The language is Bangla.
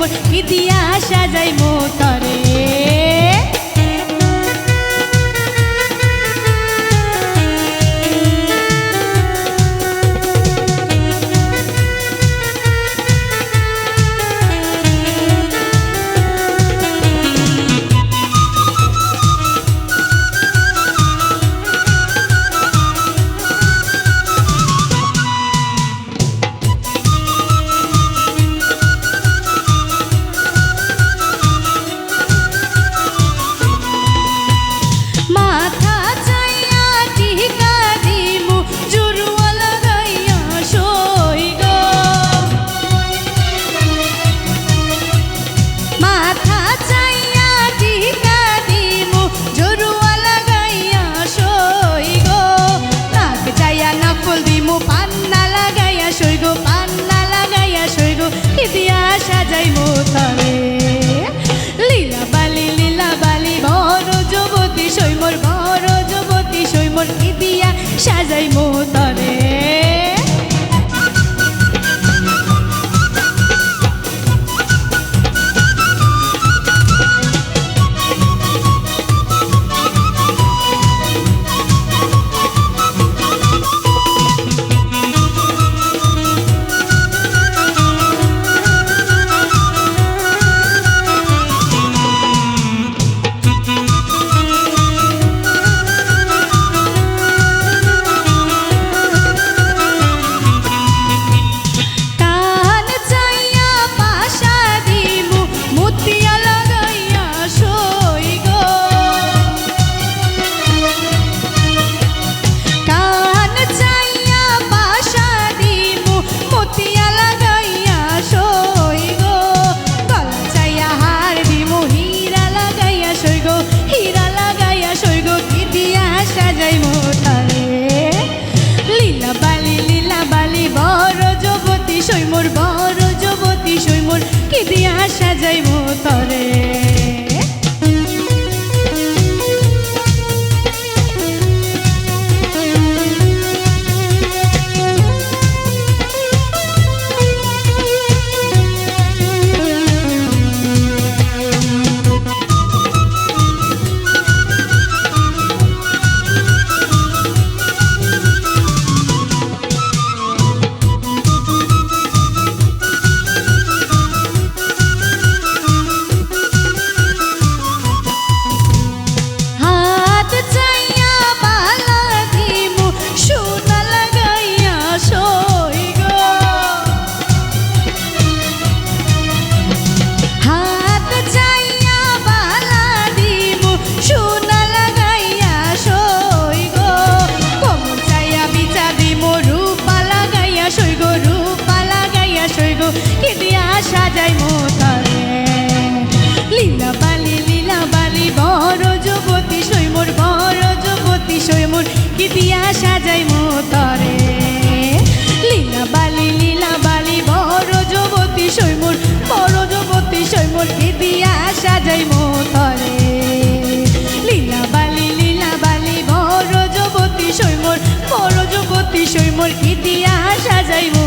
মোর কি দিয়া সাজাইমু তরে। সাজাইমু তরে লীলা বালি বড় যুবতী সৈমর বড় যুবতী সৈমর কি দিয়া সাজাইমু তরে। সৈমর বড় যুবতী সৈমর কি দিয়া সাজাইমু তরে। কি দিয়া সাজাইমু তরে লীলা বালি বড় যুবতী সৈমর বড় যুবতী সৈমর কি দিয়া সাজাইমু তরে। লীলা বালি বড় যুবতী সৈমর বড় যুবতী সৈমর কি দিয়া সাজাইমু তরে। লীলা বালি বড় যুবতী সৈমর বড় যুবতী সৈমর কি দিয়া সাজাইমু